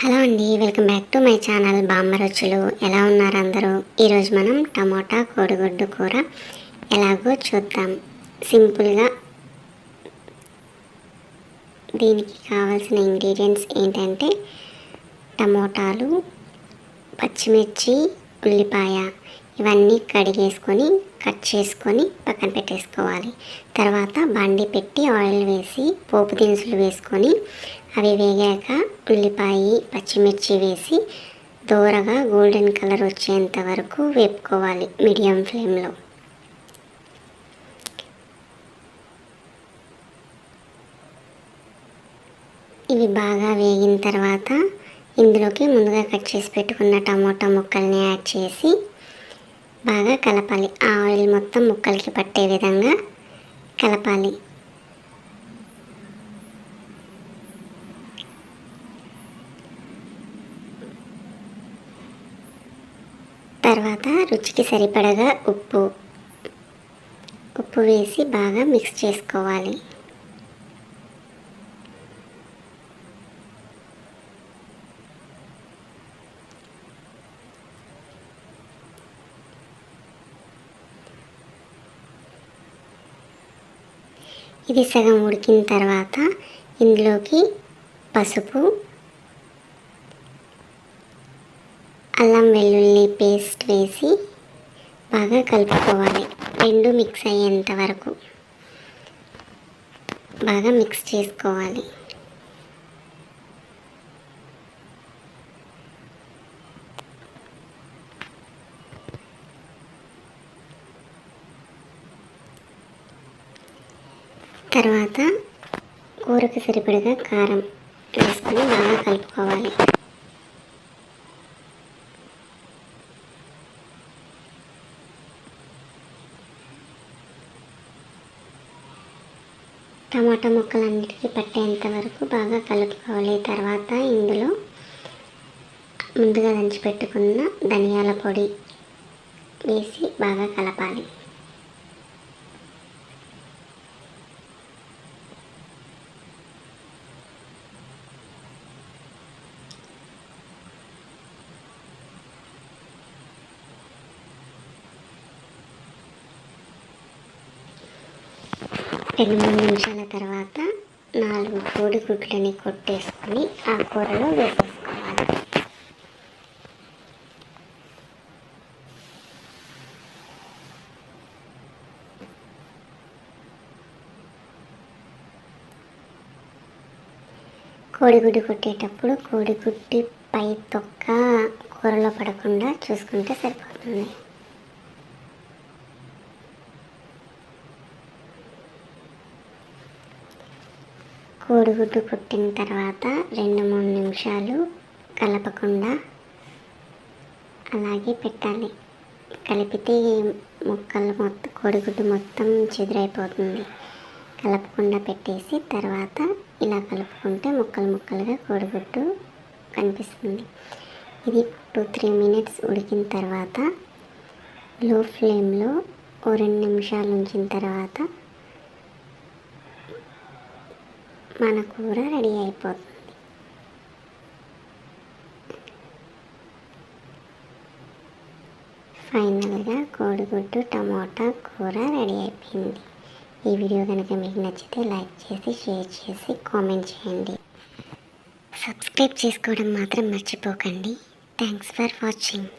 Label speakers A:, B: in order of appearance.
A: Hello అండి, welcome back to my channel బామ్మ రుచులు. ఎలా ఉన్నారు అందరూ? ఈరోజు మనం టమోటా కోడిగుడ్డు కూర ఎలాగో చూద్దాం. సింపుల్గా దీనికి కావాల్సిన ఇంగ్రీడియంట్స్ ఏంటంటే టమోటాలు, పచ్చిమిర్చి, ఉల్లిపాయ ఇవన్నీ కడిగేసుకొని కట్ చేసుకొని పక్కన పెట్టేసుకోవాలి. తర్వాత బండి పెట్టి ఆయిల్ వేసి పోపు దినుసులు వేసుకొని అవి వేగాక ఉల్లిపాయ, పచ్చిమిర్చి వేసి దోరగా గోల్డెన్ కలర్ వచ్చేంత వరకు వేపుకోవాలి మీడియం ఫ్లేమ్లో. ఇవి బాగా వేగిన తర్వాత ఇందులోకి ముందుగా కట్ చేసి పెట్టుకున్న టమోటా ముక్కల్ని యాడ్ చేసి బాగా కలపాలి. ఆ ఆయిల్ మొత్తం ముక్కలకి పట్టే విధంగా కలపాలి. తర్వాత రుచికి సరిపడగా ఉప్పు వేసి బాగా మిక్స్ చేసుకోవాలి. ఇది సగం ఉడికిన తర్వాత ఇందులోకి పసుపు, అల్లం వెల్లుల్లి పేస్ట్ వేసి బాగా కలుపుకోవాలి. రెండు మిక్స్ అయ్యేంత వరకు బాగా మిక్స్ చేసుకోవాలి. తర్వాత కూరకు సరిపడగా కారం వేసుకొని బాగా కలుపుకోవాలి. టమాటా ముక్కలన్నిటికీ పట్టేంత వరకు బాగా కలుపుకోవాలి. తర్వాత ఇందులో ముందుగా దంచి పెట్టుకున్న ధనియాల పొడి వేసి బాగా కలపాలి. రెండు మూడు నిమిషాల తర్వాత 4 కోడిగుడ్లని కొట్టేసుకొని ఆ కూరలో వేసేసుకోవాలి. కోడిగుడ్డు కొట్టేటప్పుడు కోడిగుడ్డి పై తొక్క కూరలో పడకుండా చూసుకుంటే సరిపోతుంది. కోడిగుడ్డు కొట్టిన తర్వాత 2-3 నిమిషాలు కలపకుండా అలాగే పెట్టాలి. కలిపితే కోడిగుడ్డు మొత్తం చెదిరైపోతుంది. కలపకుండా పెట్టేసి తర్వాత ఇలా కలుపుకుంటే ముక్కలుగా కోడిగుడ్డు కనిపిస్తుంది. ఇది 2-3 మినిట్స్ ఉడికిన తర్వాత లో ఫ్లేమ్లో 2 నిమిషాలు ఉంచిన తర్వాత మన కూర రెడీ అయిపోతుంది. ఫైనల్గా కోడిగుడ్డు టమోటా కూర రెడీ అయిపోయింది. ఈ వీడియో కనుక మీకు నచ్చితే లైక్ చేసి, షేర్ చేసి, కామెంట్ చేయండి. సబ్స్క్రైబ్ చేసుకోవడం మాత్రం మర్చిపోకండి. Thanks for watching.